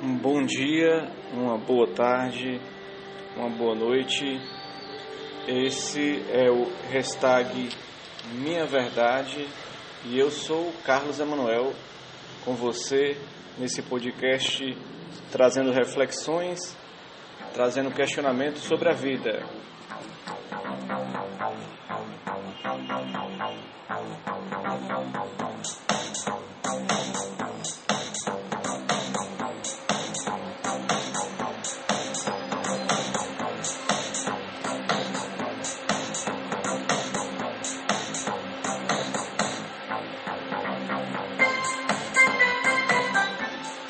Um bom dia, uma boa tarde, uma boa noite. Esse é o hashtag Minha Verdade e eu sou o Carlos Emanuel com você nesse podcast trazendo reflexões, trazendo questionamentos sobre a vida.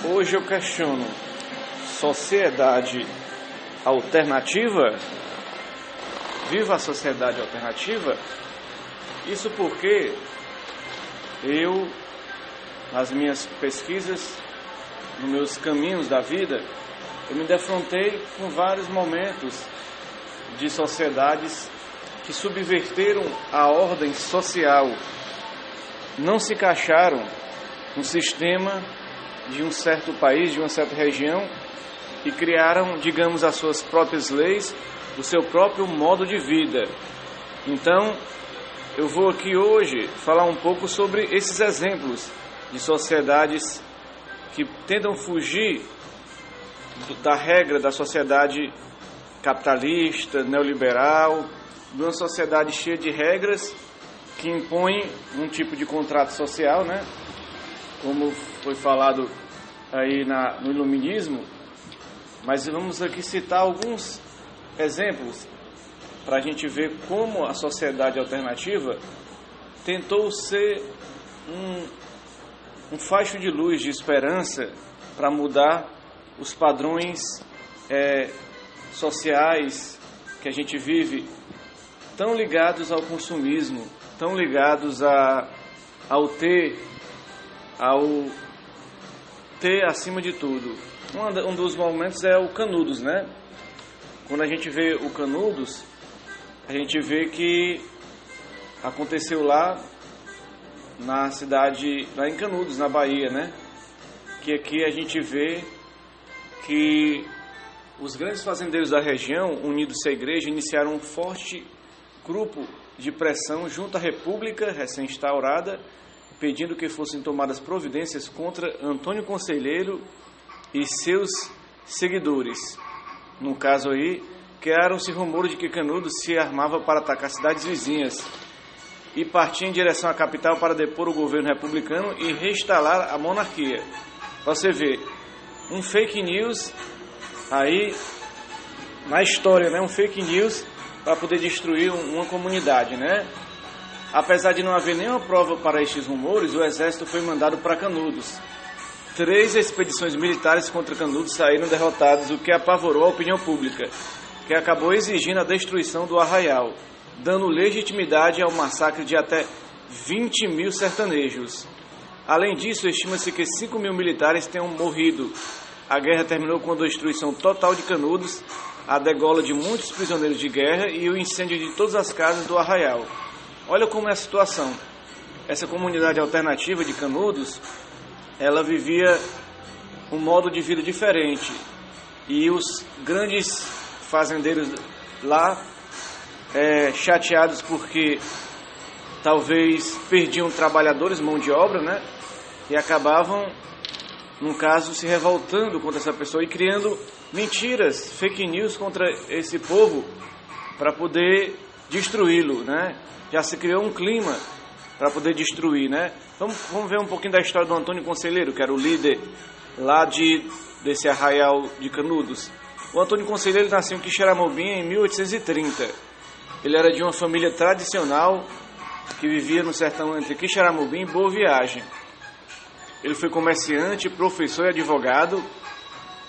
Hoje eu questiono: sociedade alternativa? Viva a sociedade alternativa? Isso porque eu, nas minhas pesquisas, nos meus caminhos da vida, eu me defrontei com vários momentos de sociedades que subverteram a ordem social, não se encaixaram no sistema de um certo país, de uma certa região, e criaram, digamos, as suas próprias leis, o seu próprio modo de vida. Então, eu vou aqui hoje falar um pouco sobre esses exemplos de sociedades que tentam fugir da regra da sociedade capitalista, neoliberal, de uma sociedade cheia de regras que impõe um tipo de contrato social, né? Como foi falado aí no Iluminismo, mas vamos aqui citar alguns exemplos para a gente ver como a sociedade alternativa tentou ser um facho de luz, de esperança, para mudar os padrões sociais que a gente vive, tão ligados ao consumismo, tão ligados ao ter acima de tudo. Um dos momentos é o Canudos, né? Quando a gente vê o Canudos, a gente vê que aconteceu lá na cidade, lá em Canudos, na Bahia, né? Que aqui a gente vê que os grandes fazendeiros da região, unidos à igreja, iniciaram um forte grupo de pressão junto à República recém-instaurada, pedindo que fossem tomadas providências contra Antônio Conselheiro e seus seguidores. No caso aí, criaram-se rumores de que Canudos se armava para atacar cidades vizinhas e partia em direção à capital para depor o governo republicano e reinstalar a monarquia. Você vê, um fake news aí na história, né? Um fake news para poder destruir uma comunidade, né? Apesar de não haver nenhuma prova para estes rumores, o exército foi mandado para Canudos. 3 expedições militares contra Canudos saíram derrotadas, o que apavorou a opinião pública, que acabou exigindo a destruição do arraial, dando legitimidade ao massacre de até 20 mil sertanejos. Além disso, estima-se que 5 mil militares tenham morrido. A guerra terminou com a destruição total de Canudos, a degola de muitos prisioneiros de guerra e o incêndio de todas as casas do arraial. Olha como é a situação. Essa comunidade alternativa de Canudos, ela vivia um modo de vida diferente. E os grandes fazendeiros lá, chateados porque talvez perdiam trabalhadores, mão de obra, né? E acabavam, no caso, se revoltando contra essa pessoa e criando mentiras, fake news contra esse povo para poder destruí-lo, né? Já se criou um clima para poder destruir, né? Vamos ver um pouquinho da história do Antônio Conselheiro, que era o líder lá desse arraial de Canudos. O Antônio Conselheiro nasceu em Quixeramobim em 1830. Ele era de uma família tradicional que vivia no sertão entre Quixeramobim e Boa Viagem. Ele foi comerciante, professor e advogado,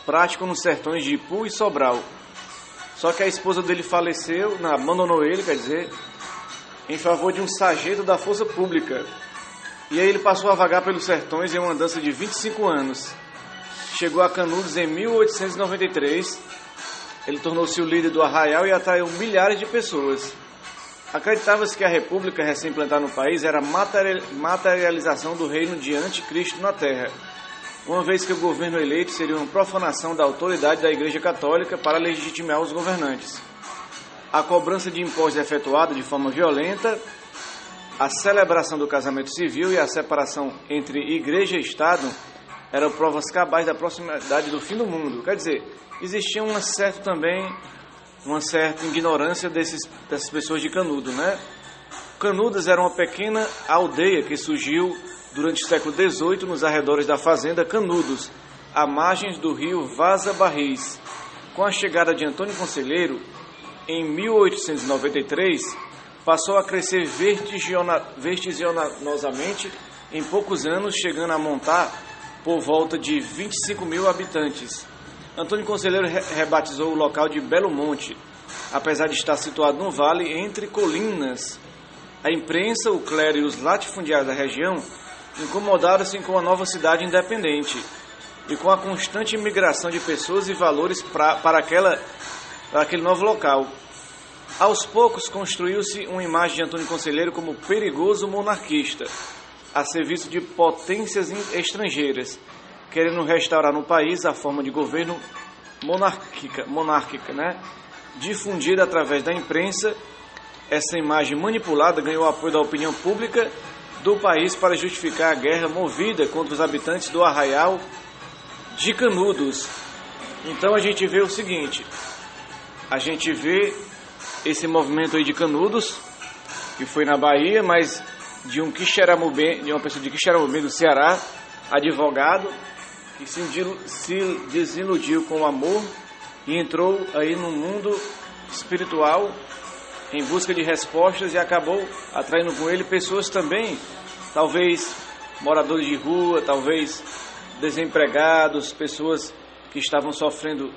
prático nos sertões de Ipu e Sobral. Só que a esposa dele faleceu, abandonou ele, quer dizer, em favor de um sargento da Força Pública. E aí ele passou a vagar pelos sertões em uma andança de 25 anos. Chegou a Canudos em 1893. Ele tornou-se o líder do arraial e atraiu milhares de pessoas. Acreditava-se que a república recém-implantada no país era a materialização do reino de Anticristo na terra. uma vez que o governo eleito seria uma profanação da autoridade da Igreja Católica para legitimar os governantes. A cobrança de impostos é efetuada de forma violenta, a celebração do casamento civil e a separação entre igreja e Estado eram provas cabais da proximidade do fim do mundo. Quer dizer, existia uma certa ignorância dessas pessoas de Canudos, né? Canudos era uma pequena aldeia que surgiu durante o século XVIII nos arredores da fazenda Canudos, à margem do rio Vaza Barris. Com a chegada de Antônio Conselheiro, em 1893, passou a crescer vertiginosamente em poucos anos, chegando a montar por volta de 25 mil habitantes. Antônio Conselheiro rebatizou o local de Belo Monte, apesar de estar situado num vale entre colinas. A imprensa, o clero e os latifundiários da região incomodaram-se com a nova cidade independente e com a constante imigração de pessoas e valores para aquele novo local. Aos poucos construiu-se uma imagem de Antônio Conselheiro como perigoso monarquista, a serviço de potências estrangeiras, querendo restaurar no país a forma de governo monárquica, né? Difundida através da imprensa, essa imagem manipulada ganhou o apoio da opinião pública do país para justificar a guerra movida contra os habitantes do arraial de Canudos. Então a gente vê o seguinte, a gente vê esse movimento aí de Canudos, que foi na Bahia, mas de uma pessoa de Quixeramobim do Ceará, advogado, que se desiludiu com o amor e entrou aí no mundo espiritual em busca de respostas e acabou atraindo com ele pessoas também, talvez moradores de rua, talvez desempregados, pessoas que estavam sofrendo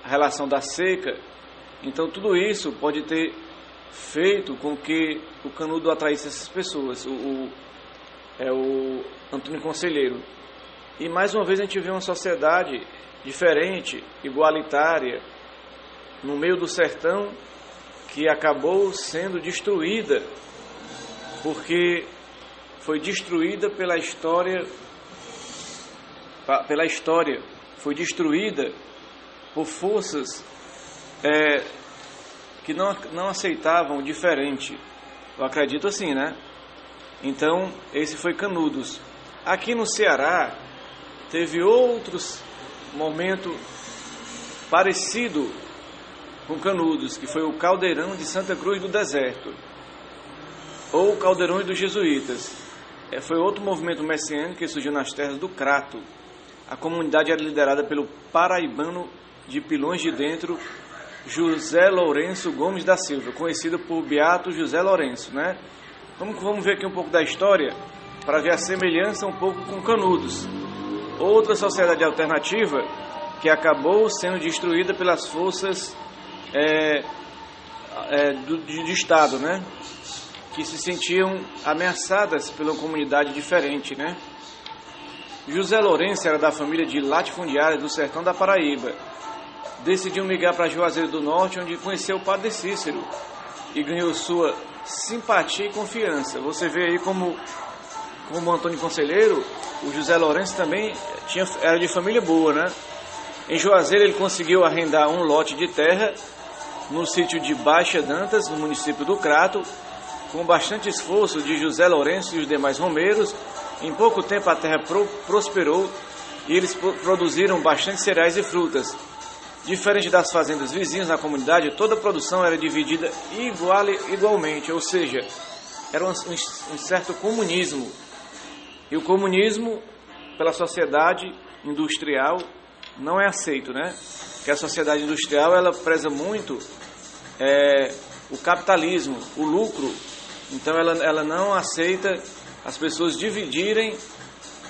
a relação da seca. Então tudo isso pode ter feito com que o Canudo atraísse essas pessoas, o Antônio Conselheiro. E mais uma vez a gente vê uma sociedade diferente, igualitária, no meio do sertão, que acabou sendo destruída, porque foi destruída pela história, foi destruída por forças que não aceitavam o diferente. Eu acredito assim, né? Então, esse foi Canudos. Aqui no Ceará, teve outros momentos parecidos com Canudos, que foi o Caldeirão de Santa Cruz do Deserto, ou Caldeirões dos Jesuítas. Foi outro movimento messiânico que surgiu nas terras do Crato. A comunidade era liderada pelo paraibano de Pilões de Dentro, José Lourenço Gomes da Silva, conhecido por Beato José Lourenço, né? Vamos ver aqui um pouco da história, para ver a semelhança um pouco com Canudos. Outra sociedade alternativa que acabou sendo destruída pelas forças de Estado, né? Que se sentiam ameaçadas pela comunidade diferente, né? José Lourenço era da família de latifundiários do sertão da Paraíba. Decidiu migrar para Juazeiro do Norte, onde conheceu o padre Cícero e ganhou sua simpatia e confiança. Você vê aí como Antônio Conselheiro, o José Lourenço também era de família boa, né? Em Juazeiro ele conseguiu arrendar um lote de terra no sítio de Baixa Dantas, no município do Crato. Com bastante esforço de José Lourenço e os demais romeiros, em pouco tempo a terra prosperou e eles produziram bastante cereais e frutas. Diferente das fazendas vizinhas na comunidade, toda a produção era dividida igualmente, ou seja, era um certo comunismo. E o comunismo, pela sociedade industrial, não é aceito, né? Porque a sociedade industrial, ela preza muito o capitalismo, o lucro. Então ela não aceita as pessoas dividirem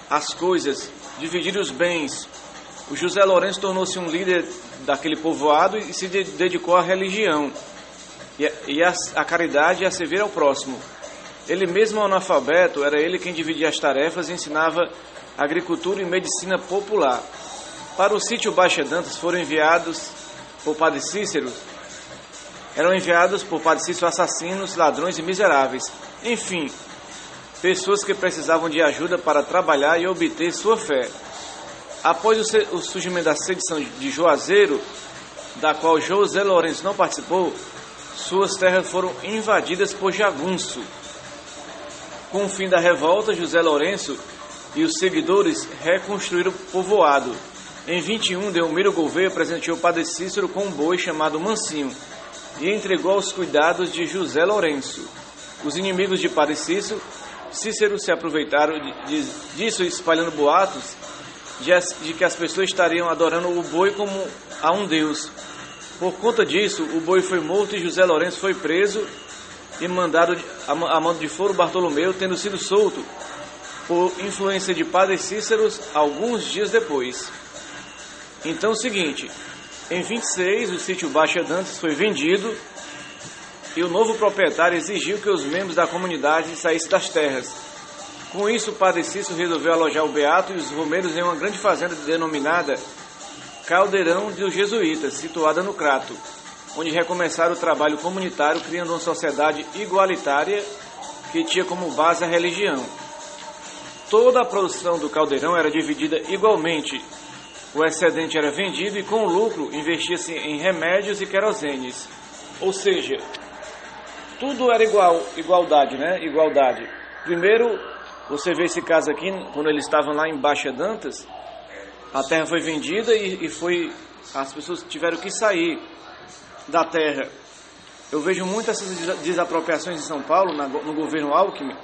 as coisas, dividirem os bens. O José Lourenço tornou-se um líder daquele povoado e se dedicou à religião e à caridade e a servir ao próximo. Ele mesmo analfabeto, era ele quem dividia as tarefas e ensinava agricultura e medicina popular. Para o sítio Baixa Dantas foram enviados por Padre Cícero, assassinos, ladrões e miseráveis. Enfim, pessoas que precisavam de ajuda para trabalhar e obter sua fé. Após o surgimento da sedição de Juazeiro, da qual José Lourenço não participou, suas terras foram invadidas por Jagunço. Com o fim da revolta, José Lourenço e os seguidores reconstruíram o povoado. Em 21, Delmiro Gouveia presenteou Padre Cícero com um boi chamado Mansinho e entregou aos cuidados de José Lourenço. Os inimigos de Padre Cícero se aproveitaram disso, espalhando boatos de que as pessoas estariam adorando o boi como a um deus. Por conta disso, o boi foi morto e José Lourenço foi preso e mandado a mando de Foro Bartolomeu, tendo sido solto por influência de Padre Cícero alguns dias depois. Então, o seguinte, em 26, o sítio Baixa Dantas foi vendido e o novo proprietário exigiu que os membros da comunidade saíssem das terras. Com isso, o Padre Cícero resolveu alojar o Beato e os romeiros em uma grande fazenda denominada Caldeirão dos Jesuítas, situada no Crato, onde recomeçaram o trabalho comunitário, criando uma sociedade igualitária que tinha como base a religião. Toda a produção do caldeirão era dividida igualmente. O excedente era vendido e, com o lucro, investia-se em remédios e querosenes. Ou seja, tudo era igualdade, né? Igualdade. Primeiro, você vê esse caso aqui, quando eles estavam lá em Baixa Dantas, a terra foi vendida e as pessoas tiveram que sair da terra. Eu vejo muito essas desapropriações em São Paulo, no governo Alckmin,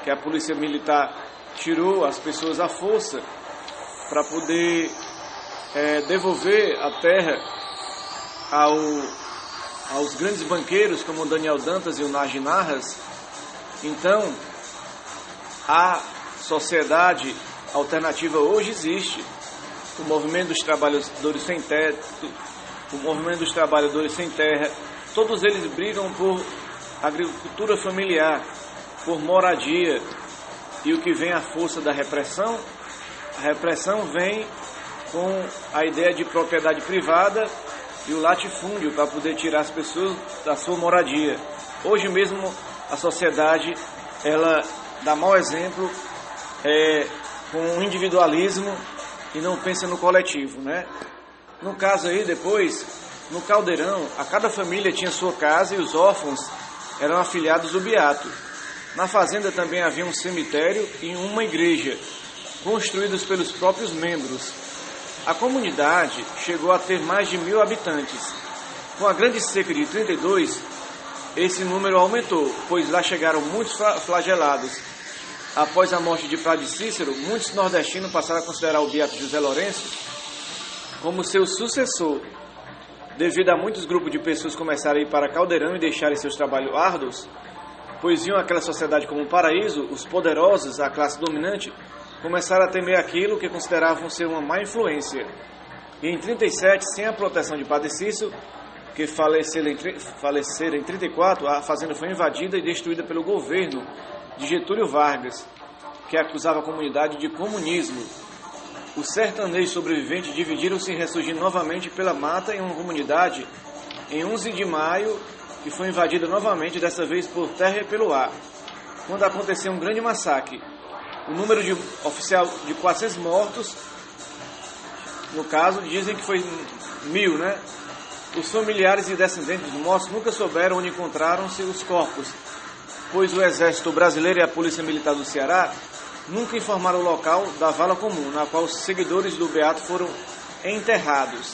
que a polícia militar tirou as pessoas à força para poder devolver a terra aos grandes banqueiros como o Daniel Dantas e o Nagy Narras. Então, a sociedade alternativa hoje existe. O movimento dos trabalhadores sem teto, o movimento dos trabalhadores sem terra, todos eles brigam por agricultura familiar, por moradia. E o que vem à força da repressão? A repressão vem com a ideia de propriedade privada e o latifúndio para poder tirar as pessoas da sua moradia. Hoje mesmo a sociedade ela dá mau exemplo com o individualismo e não pensa no coletivo, né? No caso aí, depois, no Caldeirão, a cada família tinha sua casa e os órfãos eram afiliados do Beato. Na fazenda também havia um cemitério e uma igreja, construídos pelos próprios membros. A comunidade chegou a ter mais de 1.000 habitantes. Com a grande seca de 32, esse número aumentou, pois lá chegaram muitos flagelados. Após a morte de Padre Cícero, muitos nordestinos passaram a considerar o Beato José Lourenço como seu sucessor. Devido a muitos grupos de pessoas começarem a ir para Caldeirão e deixarem seus trabalhos árduos, pois viam aquela sociedade como um paraíso, os poderosos, a classe dominante, começaram a temer aquilo que consideravam ser uma má influência. E em 37, sem a proteção de Padre Cícero, que faleceram em 34, a fazenda foi invadida e destruída pelo governo de Getúlio Vargas, que acusava a comunidade de comunismo. Os sertanejos sobreviventes dividiram-se e ressurgiram novamente pela mata em uma comunidade em 11 de maio, que foi invadida novamente, dessa vez por terra e pelo ar, quando aconteceu um grande massacre. O número oficial de 400 mortos, no caso, dizem que foi 1.000, né? Os familiares e descendentes dos mortos nunca souberam onde encontraram-se os corpos, pois o Exército Brasileiro e a Polícia Militar do Ceará nunca informaram o local da vala comum, na qual os seguidores do Beato foram enterrados.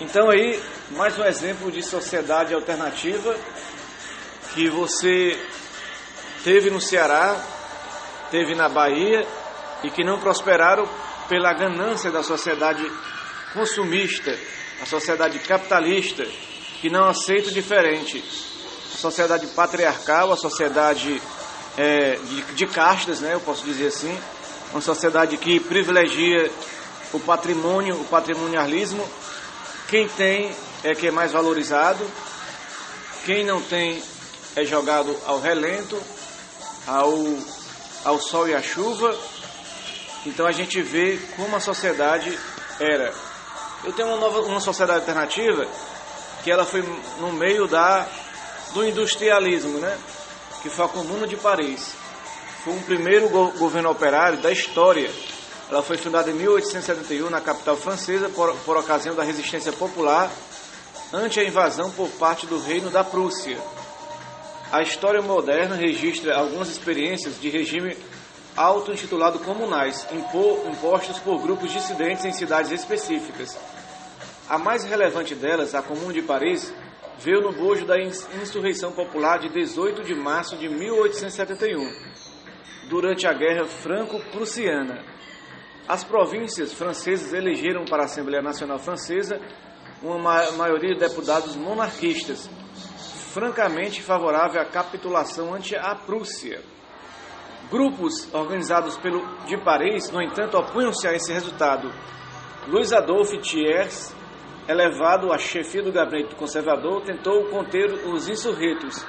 Então aí, mais um exemplo de sociedade alternativa que você teve no Ceará, teve na Bahia e que não prosperaram pela ganância da sociedade consumista, a sociedade capitalista, que não aceita o diferente, a sociedade patriarcal, a sociedade de castas, né, eu posso dizer assim, uma sociedade que privilegia o patrimonialismo. Quem tem é que é mais valorizado, quem não tem é jogado ao relento, ao sol e à chuva. Então a gente vê como a sociedade era. Eu tenho uma sociedade alternativa que ela foi no meio do industrialismo, né? Que foi a Comuna de Paris. Foi o primeiro governo operário da história. Ela foi fundada em 1871 na capital francesa por ocasião da resistência popular ante a invasão por parte do Reino da Prússia. A história moderna registra algumas experiências de regime auto-intitulado comunais, impostos por grupos dissidentes em cidades específicas. A mais relevante delas, a Comuna de Paris, veio no bojo da insurreição popular de 18 de março de 1871, durante a Guerra Franco-Prussiana. As províncias francesas elegeram para a Assembleia Nacional Francesa uma maioria de deputados monarquistas, francamente favorável à capitulação ante a Prússia. Grupos organizados pelo de Paris, no entanto, opunham-se a esse resultado. Louis Adolphe Thiers, elevado à chefia do gabinete conservador, tentou conter os insurretos.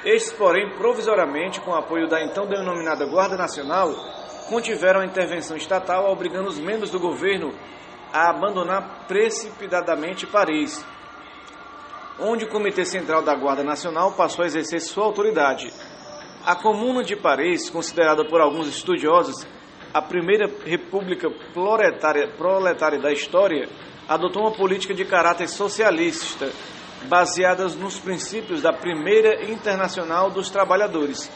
Estes, porém, provisoriamente, com o apoio da então denominada Guarda Nacional, contiveram a intervenção estatal, obrigando os membros do governo a abandonar precipitadamente Paris, onde o Comitê Central da Guarda Nacional passou a exercer sua autoridade. A Comuna de Paris, considerada por alguns estudiosos a primeira república proletária da história, adotou uma política de caráter socialista, baseada nos princípios da Primeira Internacional dos Trabalhadores.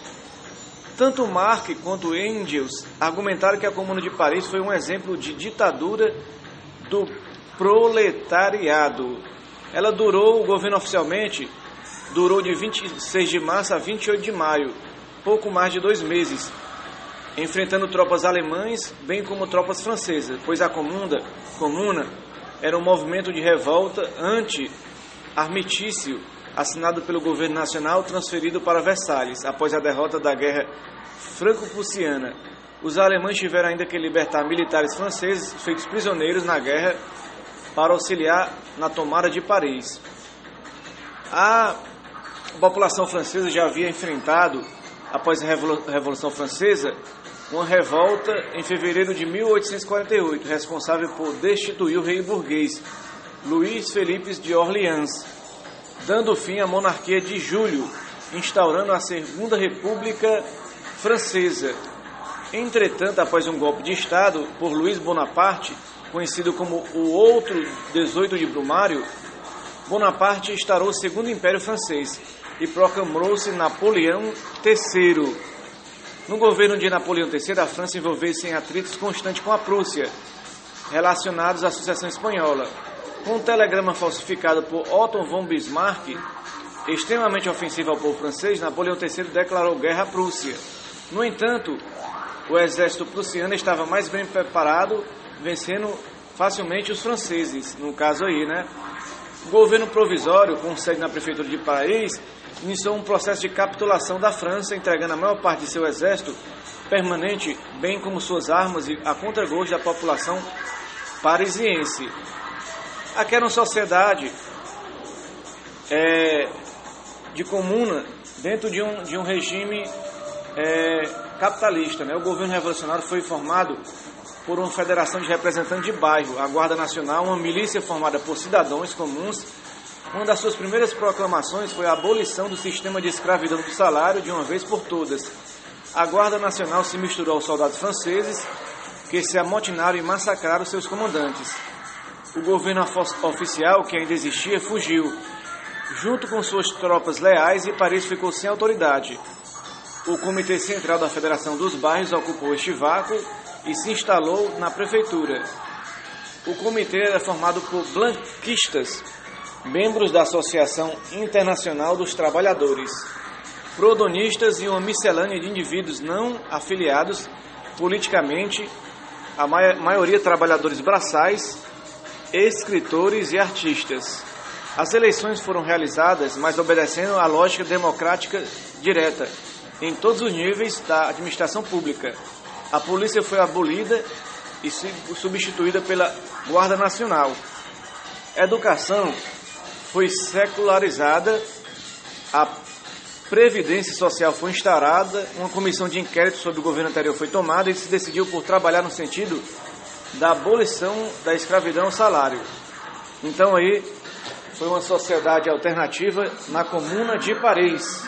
Tanto Marx quanto Engels argumentaram que a Comuna de Paris foi um exemplo de ditadura do proletariado. Ela o governo oficialmente, durou de 26 de março a 28 de maio, pouco mais de 2 meses, enfrentando tropas alemãs, bem como tropas francesas, pois a Comuna era um movimento de revolta anti-armistício, assinado pelo governo nacional, transferido para Versalhes, após a derrota da Guerra Franco-Prussiana. Os alemães tiveram ainda que libertar militares franceses feitos prisioneiros na guerra para auxiliar na tomada de Paris. A população francesa já havia enfrentado, após a Revolução Francesa, uma revolta em fevereiro de 1848, responsável por destituir o rei burguês, Luís Felipe de Orleans, dando fim à monarquia de Júlio, instaurando a Segunda República Francesa. Entretanto, após um golpe de Estado por Luís Bonaparte, conhecido como o Outro 18 de Brumário, Bonaparte instaurou o Segundo Império Francês e proclamou-se Napoleão III. No governo de Napoleão III, a França envolveu-se em atritos constantes com a Prússia, relacionados à sucessão espanhola. Com um telegrama falsificado por Otto von Bismarck, extremamente ofensivo ao povo francês, Napoleão III declarou guerra à Prússia. No entanto, o exército prussiano estava mais bem preparado, vencendo facilmente os franceses, no caso aí, né? O governo provisório, com sede na prefeitura de Paris, iniciou um processo de capitulação da França, entregando a maior parte de seu exército permanente, bem como suas armas, a contragosto da população parisiense. Aqui era uma sociedade de comuna dentro de um regime capitalista, né? O governo revolucionário foi formado por uma federação de representantes de bairro, a Guarda Nacional, uma milícia formada por cidadãos comuns. Uma das suas primeiras proclamações foi a abolição do sistema de escravidão do salário de uma vez por todas. A Guarda Nacional se misturou aos soldados franceses, que se amotinaram e massacraram seus comandantes. O governo oficial, que ainda existia, fugiu, junto com suas tropas leais, e Paris ficou sem autoridade. O Comitê Central da Federação dos Bairros ocupou este vácuo e se instalou na prefeitura. O comitê era formado por blanquistas, membros da Associação Internacional dos Trabalhadores, prodonistas e uma miscelânea de indivíduos não afiliados politicamente, a maioria trabalhadores braçais, escritores e artistas. As eleições foram realizadas, mas obedecendo à lógica democrática direta, em todos os níveis da administração pública. A polícia foi abolida e substituída pela Guarda Nacional. A educação foi secularizada, a Previdência Social foi instaurada, uma comissão de inquérito sobre o governo anterior foi tomada e se decidiu por trabalhar no sentido da abolição da escravidão ao salário. Então aí foi uma sociedade alternativa na Comuna de Paris.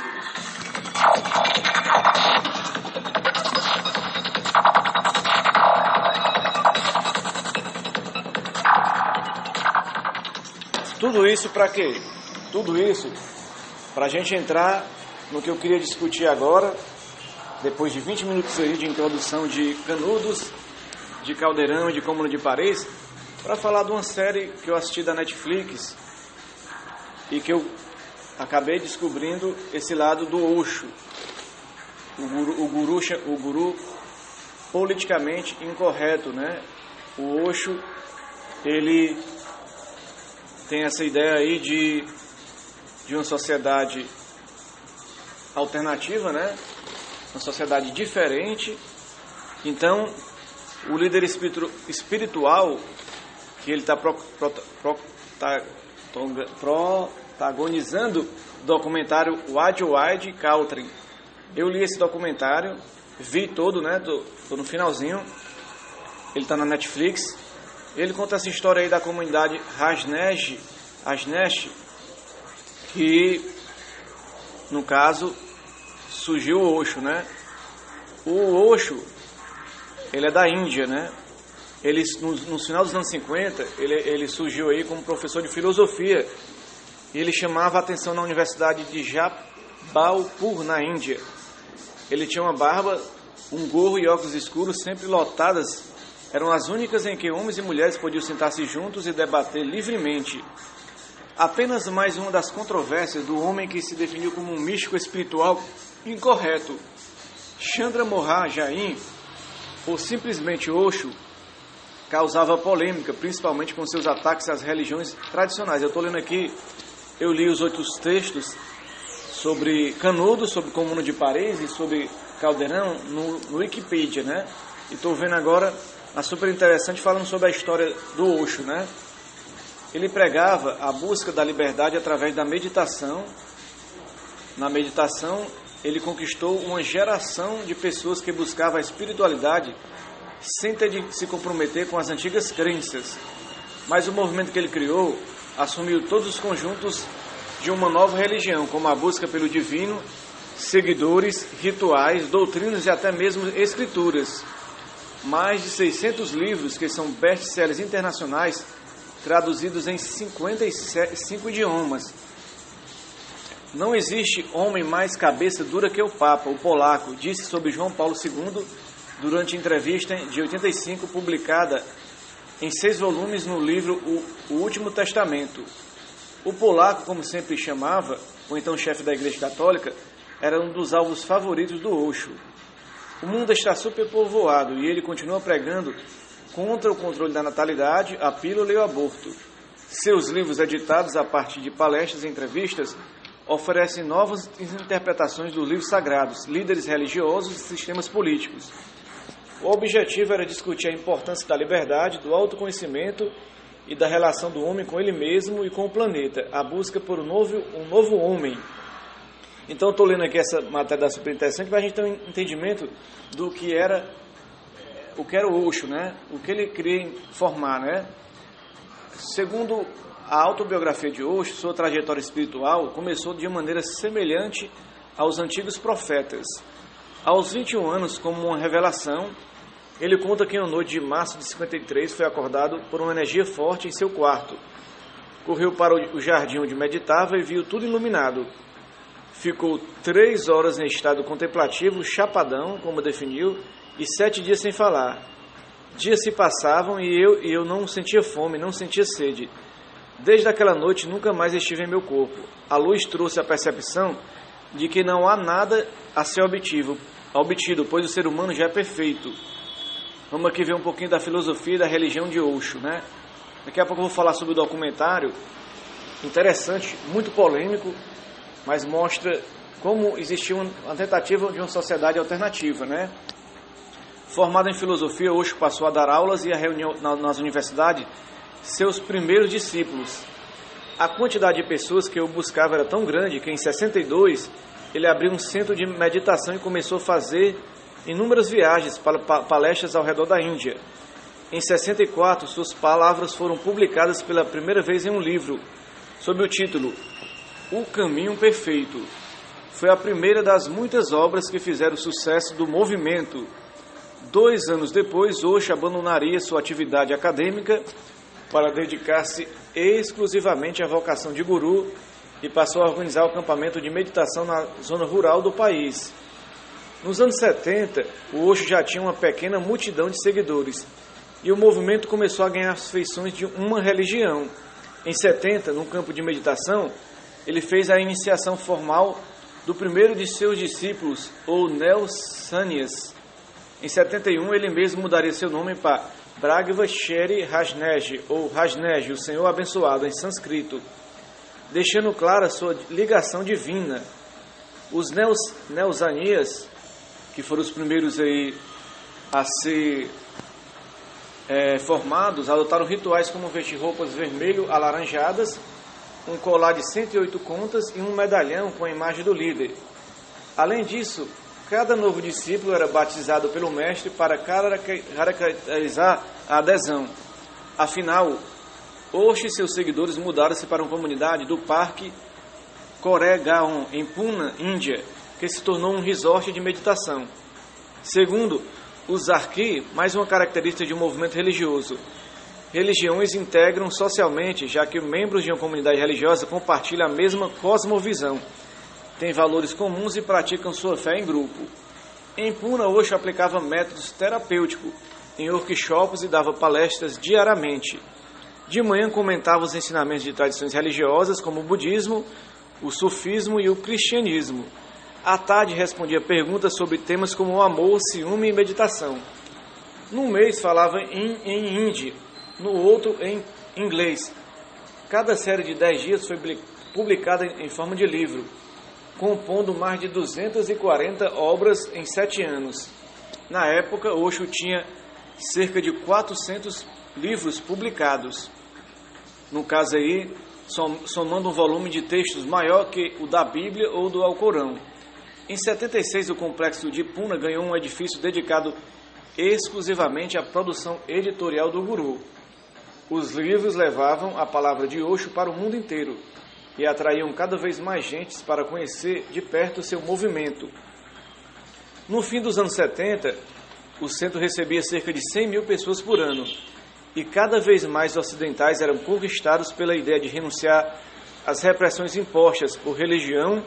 Tudo isso para quê? Tudo isso para a gente entrar no que eu queria discutir agora, depois de 20 minutos aí de introdução de Canudos, de Caldeirão e de Comuna de Paris, para falar de uma série que eu assisti da Netflix e que eu acabei descobrindo esse lado do Osho, o guru politicamente incorreto, né? O Osho, ele tem essa ideia aí de uma sociedade alternativa, né? Uma sociedade diferente. Então, o líder espiritual que ele está protagonizando o documentário Wide Caltrin. Eu li esse documentário, vi todo, né? Tô no finalzinho. Ele está na Netflix. Ele conta essa história aí da comunidade Rajneesh, que, no caso, surgiu o Osho, né? O Osho, ele é da Índia, né? Ele, no final dos anos 50, ele surgiu aí como professor de filosofia. E ele chamava a atenção na Universidade de Jabalpur, na Índia. Ele tinha uma barba, um gorro e óculos escuros sempre lotadas. Eram as únicas em que homens e mulheres podiam sentar-se juntos e debater livremente. Apenas mais uma das controvérsias do homem que se definiu como um místico espiritual incorreto. Chandra Mohan Jain, ou simplesmente Osho, causava polêmica, principalmente com seus ataques às religiões tradicionais. Eu estou lendo aqui, eu li os outros textos sobre Canudos, sobre Comuna de Paris e sobre Caldeirão no Wikipedia, né? E estou vendo agora a super interessante falando sobre a história do Osho, né? Ele pregava a busca da liberdade através da meditação. Na meditação, ele conquistou uma geração de pessoas que buscavam a espiritualidade sem ter de se comprometer com as antigas crenças. Mas o movimento que ele criou assumiu todos os conjuntos de uma nova religião, como a busca pelo divino, seguidores, rituais, doutrinas e até mesmo escrituras. Mais de 600 livros que são best-sellers internacionais, traduzidos em 55 idiomas. Não existe homem mais cabeça dura que o Papa, o polaco, disse sobre João Paulo II durante a entrevista de 85, publicada em 6 volumes no livro O Último Testamento. O polaco, como sempre chamava, ou então chefe da Igreja Católica, era um dos alvos favoritos do Osho. O mundo está superpovoado e ele continua pregando contra o controle da natalidade, a pílula e o aborto. Seus livros, editados a partir de palestras e entrevistas, oferecem novas interpretações dos livros sagrados, líderes religiosos e sistemas políticos. O objetivo era discutir a importância da liberdade, do autoconhecimento e da relação do homem com ele mesmo e com o planeta, a busca por um novo homem. Então, estou lendo aqui essa matéria da super interessante para a gente ter um entendimento do que era o Osho, né? O que ele queria formar, né? Segundo a autobiografia de Osho, sua trajetória espiritual começou de maneira semelhante aos antigos profetas. Aos 21 anos, como uma revelação, ele conta que em uma noite de março de 53 foi acordado por uma energia forte em seu quarto. Correu para o jardim onde meditava e viu tudo iluminado. Ficou 3 horas em estado contemplativo, chapadão, como definiu, e 7 dias sem falar. Dias se passavam e eu não sentia fome, não sentia sede. Desde aquela noite nunca mais estive em meu corpo. A luz trouxe a percepção de que não há nada a ser obtido, pois o ser humano já é perfeito. Vamos aqui ver um pouquinho da filosofia e da religião de Osho, né? Daqui a pouco eu vou falar sobre o documentário, interessante, muito polêmico, mas mostra como existia uma tentativa de uma sociedade alternativa, né? Formado em filosofia, Osho passou a dar aulas e a reunião nas universidades seus primeiros discípulos. A quantidade de pessoas que eu buscava era tão grande que em 62 ele abriu um centro de meditação e começou a fazer inúmeras viagens para palestras ao redor da Índia. Em 64, suas palavras foram publicadas pela primeira vez em um livro, sob o título O Caminho Perfeito. Foi a primeira das muitas obras que fizeram sucesso do movimento. 2 anos depois, Osho abandonaria sua atividade acadêmica para dedicar-se exclusivamente à vocação de guru e passou a organizar o acampamento de meditação na zona rural do país. Nos anos 70, o Osho já tinha uma pequena multidão de seguidores e o movimento começou a ganhar as feições de uma religião. Em 70, no campo de meditação, ele fez a iniciação formal do primeiro de seus discípulos, o Neo-Sannyas. Em 71, ele mesmo mudaria seu nome para Brahmachari Rajneesh, ou Rajneesh, o Senhor abençoado, em sânscrito, deixando clara sua ligação divina. Os Neo-Sannyas, que foram os primeiros aí a ser formados, adotaram rituais como vestir roupas vermelho alaranjadas, um colar de 108 contas e um medalhão com a imagem do líder. Além disso, cada novo discípulo era batizado pelo mestre para caracterizar a adesão. Afinal, Osho e seus seguidores mudaram-se para uma comunidade do Parque Koregaon, em Pune, Índia, que se tornou um resort de meditação. Segundo os Zarki, mais uma característica de um movimento religioso. Religiões integram socialmente, já que membros de uma comunidade religiosa compartilham a mesma cosmovisão, têm valores comuns e praticam sua fé em grupo. Em Pune, Osho aplicava métodos terapêuticos em workshops e dava palestras diariamente. De manhã comentava os ensinamentos de tradições religiosas como o budismo, o sufismo e o cristianismo. À tarde respondia perguntas sobre temas como o amor, ciúme e meditação. Num mês falava em hindi, no outro em inglês. Cada série de 10 dias foi publicada em forma de livro, compondo mais de 240 obras em 7 anos. Na época, Osho tinha cerca de 400 livros publicados. No caso aí, somando um volume de textos maior que o da Bíblia ou do Alcorão. Em 76, o complexo de Pune ganhou um edifício dedicado exclusivamente à produção editorial do Guru. Os livros levavam a palavra de Osho para o mundo inteiro e atraíam cada vez mais gente para conhecer de perto seu movimento. No fim dos anos 70, o centro recebia cerca de 100 mil pessoas por ano e cada vez mais ocidentais eram conquistados pela ideia de renunciar às repressões impostas por religião,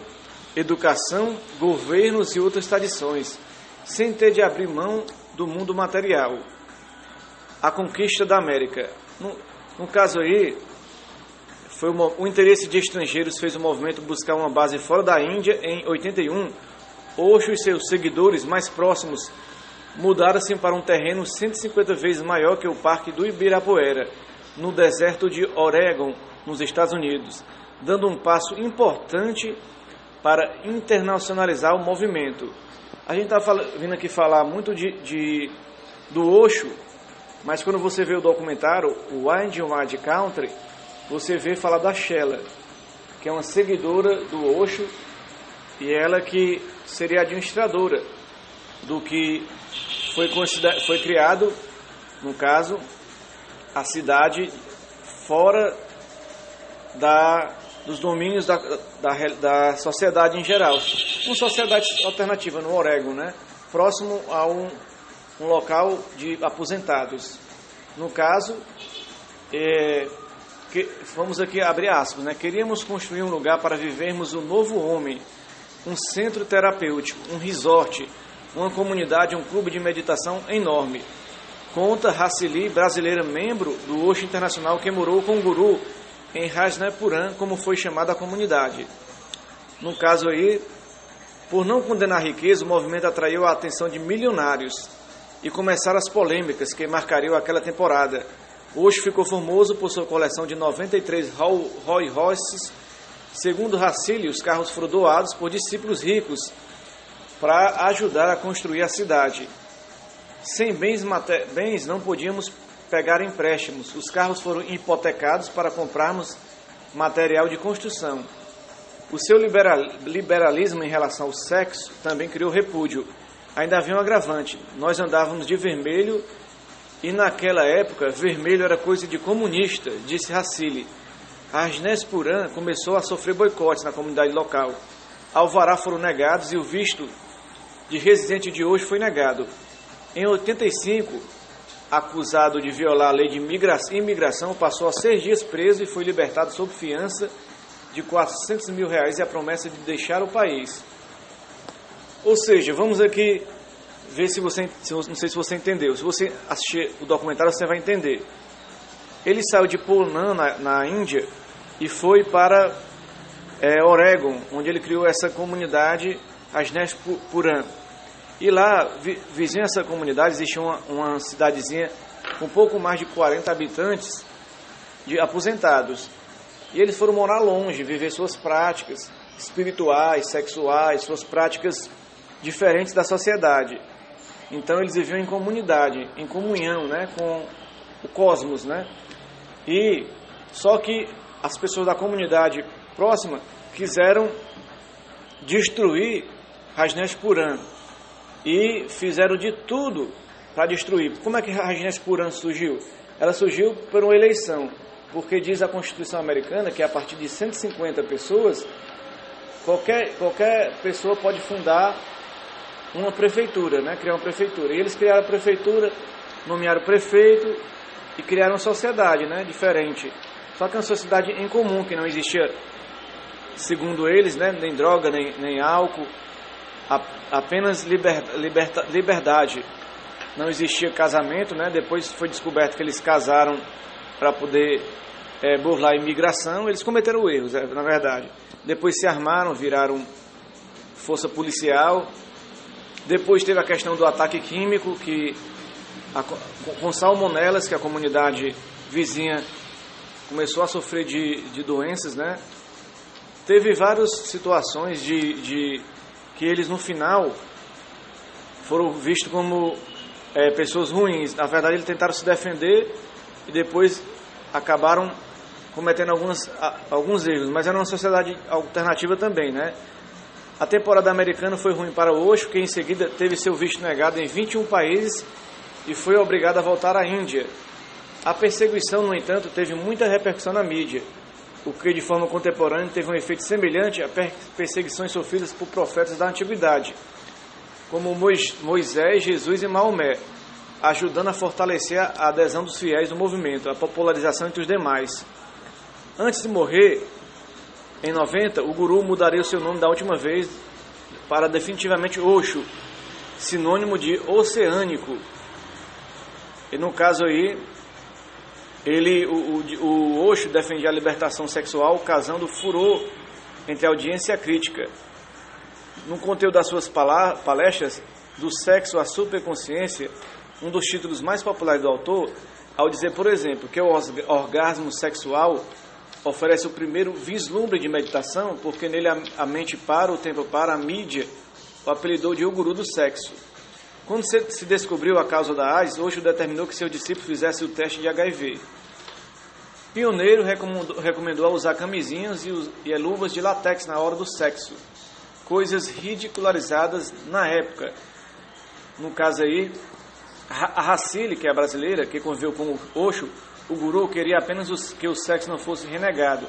educação, governos e outras tradições, sem ter de abrir mão do mundo material. A conquista da América. No caso aí, o interesse de estrangeiros fez o movimento buscar uma base fora da Índia. Em 81, Osho e seus seguidores mais próximos mudaram-se para um terreno 150 vezes maior que o Parque do Ibirapuera, no deserto de Oregon, nos Estados Unidos, dando um passo importante para internacionalizar o movimento. A gente está vindo aqui falar muito do Osho, mas quando você vê o documentário, o Wild Wild Country, você vê falar da Sheila, que é uma seguidora do Osho, e ela que seria administradora do que foi criado, no caso, a cidade fora dos domínios da sociedade em geral. Uma sociedade alternativa no Oregon, né? Próximo a um local de aposentados. No caso, vamos aqui abrir aspas, né? Queríamos construir um lugar para vivermos o novo homem, um centro terapêutico, um resort, uma comunidade, um clube de meditação enorme. Conta Hassili, brasileira, membro do Osho Internacional, que morou com o Guru em Rajneepuram, como foi chamada a comunidade. No caso aí, por não condenar a riqueza, o movimento atraiu a atenção de milionários e começaram as polêmicas que marcariam aquela temporada. Osho ficou famoso por sua coleção de 93 Rolls Royces. Segundo Hassili, os carros foram doados por discípulos ricos para ajudar a construir a cidade. Sem bens não podíamos pegar empréstimos. Os carros foram hipotecados para comprarmos material de construção. O seu liberalismo em relação ao sexo também criou repúdio. Ainda havia um agravante. Nós andávamos de vermelho e naquela época vermelho era coisa de comunista, disse Hassili. Rajneepuram começou a sofrer boicotes na comunidade local. Alvará foram negados e o visto de residente de hoje foi negado. Em 85, acusado de violar a lei de imigração, passou a 6 dias preso e foi libertado sob fiança de R$400 mil e a promessa de deixar o país. Ou seja, vamos aqui ver não sei se você entendeu. Se você assistir o documentário, você vai entender. Ele saiu de Pune, na Índia, e foi para Oregon, onde ele criou essa comunidade Rajneeshpuram. E lá, vizinho a essa comunidade, existia uma cidadezinha com pouco mais de 40 habitantes aposentados. E eles foram morar longe, viver suas práticas espirituais, sexuais, suas práticas diferentes da sociedade. Então eles viviam em comunidade, em comunhão, né, com o cosmos, né? E só que as pessoas da comunidade próxima quiseram destruir Rajneeshpuram e fizeram de tudo para destruir. Como é que Rajneeshpuram surgiu? Ela surgiu por uma eleição, porque diz a Constituição americana que a partir de 150 pessoas, qualquer pessoa pode fundar uma prefeitura, né? Criar uma prefeitura. E eles criaram a prefeitura, nomearam o prefeito e criaram uma sociedade, né? Diferente. Só que uma sociedade em comum, que não existia, segundo eles, né? Nem droga, nem álcool, apenas liberdade. Não existia casamento, né? Depois foi descoberto que eles casaram para poder burlar a imigração. Eles cometeram erros, na verdade. Depois se armaram, viraram força policial. Depois teve a questão do ataque químico, com salmonelas, que a comunidade vizinha começou a sofrer de doenças, né? Teve várias situações que eles, no final, foram vistos como pessoas ruins. Na verdade, eles tentaram se defender e depois acabaram cometendo alguns erros. Mas era uma sociedade alternativa também, né? A temporada americana foi ruim para Osho, que em seguida teve seu visto negado em 21 países e foi obrigado a voltar à Índia. A perseguição, no entanto, teve muita repercussão na mídia, o que de forma contemporânea teve um efeito semelhante a perseguições sofridas por profetas da antiguidade, como Moisés, Jesus e Maomé, ajudando a fortalecer a adesão dos fiéis do movimento, a popularização entre os demais. Antes de morrer, em 90, o guru mudaria o seu nome da última vez para definitivamente Osho, sinônimo de oceânico. E no caso aí, o Osho defendia a libertação sexual, causando furor entre a audiência e a crítica. No conteúdo das suas palestras, do sexo à superconsciência, um dos títulos mais populares do autor, ao dizer, por exemplo, que o orgasmo sexual oferece o primeiro vislumbre de meditação, porque nele a mente para, o tempo para, a mídia o apelidou de o guru do sexo. Quando se descobriu a causa da AIDS, Osho determinou que seu discípulo fizesse o teste de HIV. Pioneiro recomendou usar camisinhas e luvas de látex na hora do sexo, coisas ridicularizadas na época. No caso aí, a Racile, que é a brasileira, que conviveu com o Osho, o guru queria apenas que o sexo não fosse renegado.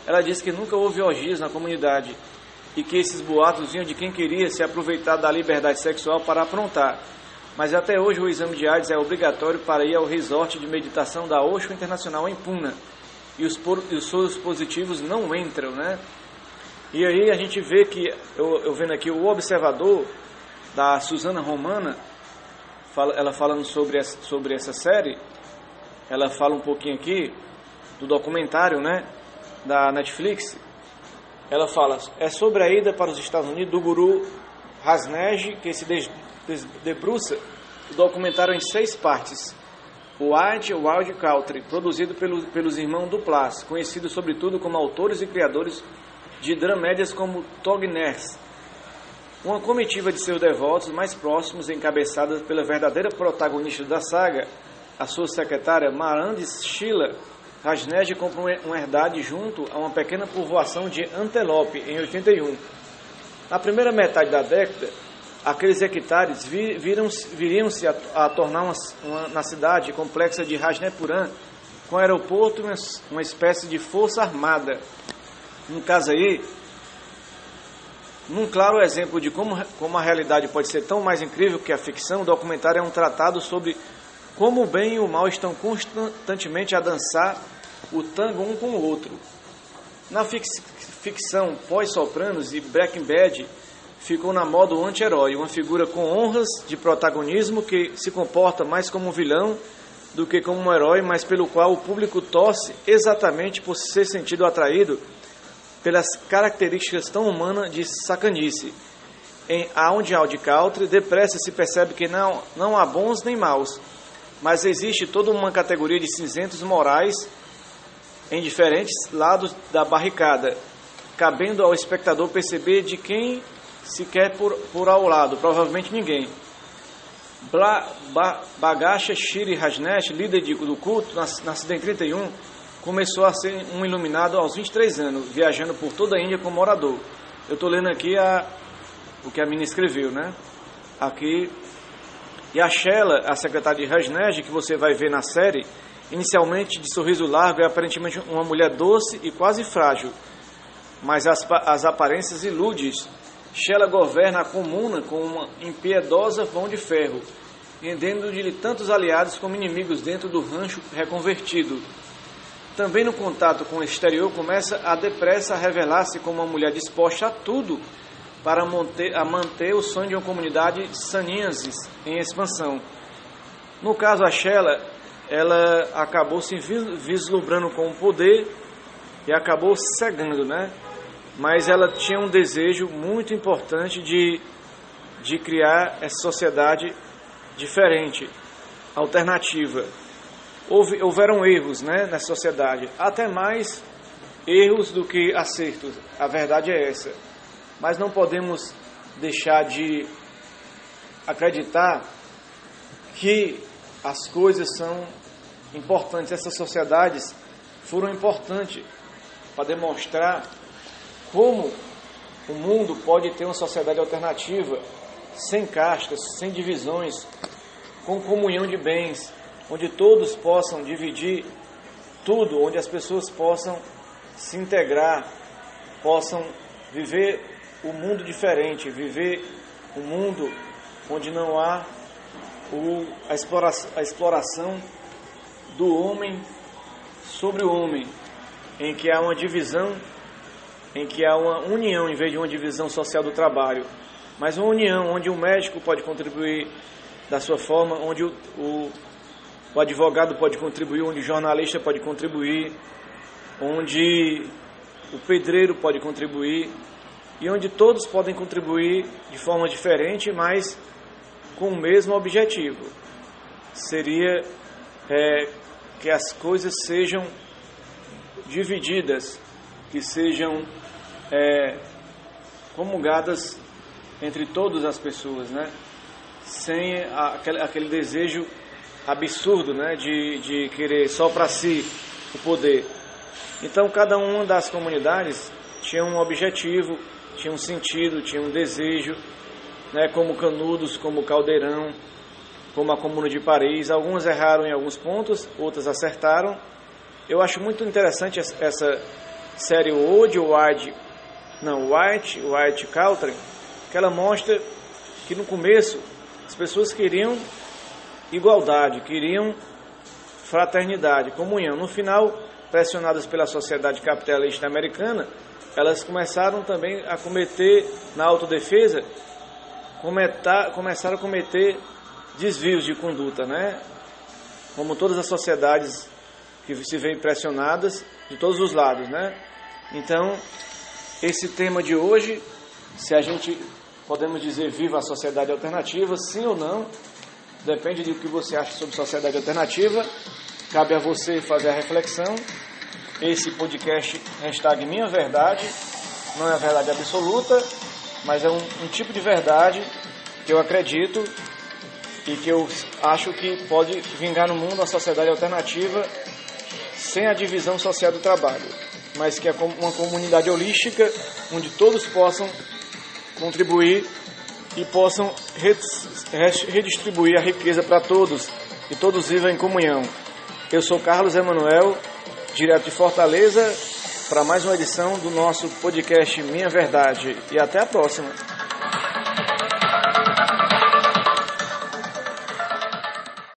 Ela disse que nunca houve orgias na comunidade e que esses boatos vinham de quem queria se aproveitar da liberdade sexual para aprontar. Mas até hoje o exame de AIDS é obrigatório para ir ao resort de meditação da Osho Internacional em Pune. E os soros positivos não entram, né? E aí a gente vê que, eu vendo aqui o Observador, da Susana Romana, ela falando sobre essa série, ela fala um pouquinho aqui do documentário, né, da Netflix. Ela fala, sobre a ida para os Estados Unidos do guru Rajneesh, que se debruça o documentário em 6 partes. O Wild Country, produzido pelos irmãos Duplass, conhecidos sobretudo como autores e criadores de dramédias como Togners. Uma comitiva de seus devotos mais próximos, encabeçada pela verdadeira protagonista da saga, a sua secretária Marandi Sheila, Rajneesh comprou uma herdade junto a uma pequena povoação de Antelope, em 81. Na primeira metade da década, aqueles hectares viriam-se a tornar na cidade complexa de Rajneeshpuram, com aeroporto e uma espécie de força armada. No caso aí, num claro exemplo de como a realidade pode ser tão mais incrível que a ficção, o documentário é um tratado sobre como o bem e o mal estão constantemente a dançar o tango um com o outro. Na ficção pós-Sopranos e Breaking Bad, ficou na moda o anti-herói, uma figura com honras de protagonismo que se comporta mais como um vilão do que como um herói, mas pelo qual o público torce exatamente por ser sentido atraído pelas características tão humanas de sacanice. Em Hound Country, depressa se percebe que não há bons nem maus, mas existe toda uma categoria de cinzentos morais em diferentes lados da barricada, cabendo ao espectador perceber de quem se quer por ao lado, provavelmente ninguém. Bagacha Shiri Rajneesh, líder do culto, nascido em 31, começou a ser um iluminado aos 23 anos, viajando por toda a Índia como orador. Eu estou lendo aqui o que a menina escreveu, né? Aqui. E a Sheila, a secretária de Rajneesh, que você vai ver na série, inicialmente de sorriso largo, é aparentemente uma mulher doce e quase frágil, mas as aparências iludem. Sheila governa a comuna com uma impiedosa mão de ferro, rendendo-lhe tantos aliados como inimigos dentro do rancho reconvertido. Também no contato com o exterior começa a depressa a revelar-se como uma mulher disposta a tudo para manter o sonho de uma comunidade saniensis em expansão. No caso, a Sheila, ela acabou se vislumbrando com o poder e acabou cegando, né? Mas ela tinha um desejo muito importante de criar essa sociedade diferente, alternativa. Houveram erros, né, nessa sociedade, até mais erros do que acertos, a verdade é essa. Mas não podemos deixar de acreditar que as coisas são importantes. Essas sociedades foram importantes para demonstrar como o mundo pode ter uma sociedade alternativa, sem castas, sem divisões, com comunhão de bens, onde todos possam dividir tudo, onde as pessoas possam se integrar, possam viver o mundo diferente, viver um mundo onde não há a exploração do homem sobre o homem, em que há uma divisão, em que há uma união em vez de uma divisão social do trabalho, mas uma união onde o médico pode contribuir da sua forma, onde o advogado pode contribuir, onde o jornalista pode contribuir, onde o pedreiro pode contribuir, e onde todos podem contribuir de forma diferente, mas com o mesmo objetivo. Seria que as coisas sejam divididas, que sejam comungadas entre todas as pessoas, né? Sem aquele desejo absurdo, né, de querer só para si o poder. Então cada uma das comunidades tinha um objetivo, tinha um sentido, tinha um desejo, né, como Canudos, como Caldeirão, como a Comuna de Paris. Algumas erraram em alguns pontos, outras acertaram. Eu acho muito interessante essa série White Country, que ela mostra que no começo as pessoas queriam igualdade, queriam fraternidade, comunhão. No final, pressionadas pela sociedade capitalista americana, elas começaram também a cometer, na autodefesa, começaram a cometer desvios de conduta, né? Como todas as sociedades que se veem pressionadas de todos os lados, né? Então, esse tema de hoje, se a gente podemos dizer viva a sociedade alternativa, sim ou não, depende do que você acha sobre sociedade alternativa, cabe a você fazer a reflexão. Esse podcast #Minha Verdade não é a verdade absoluta, mas é um tipo de verdade que eu acredito e que eu acho que pode vingar no mundo uma sociedade alternativa sem a divisão social do trabalho, mas que é uma comunidade holística onde todos possam contribuir e possam redistribuir a riqueza para todos e todos vivam em comunhão. Eu sou Carlos Emanuel, direto de Fortaleza, para mais uma edição do nosso podcast Minha Verdade. E até a próxima.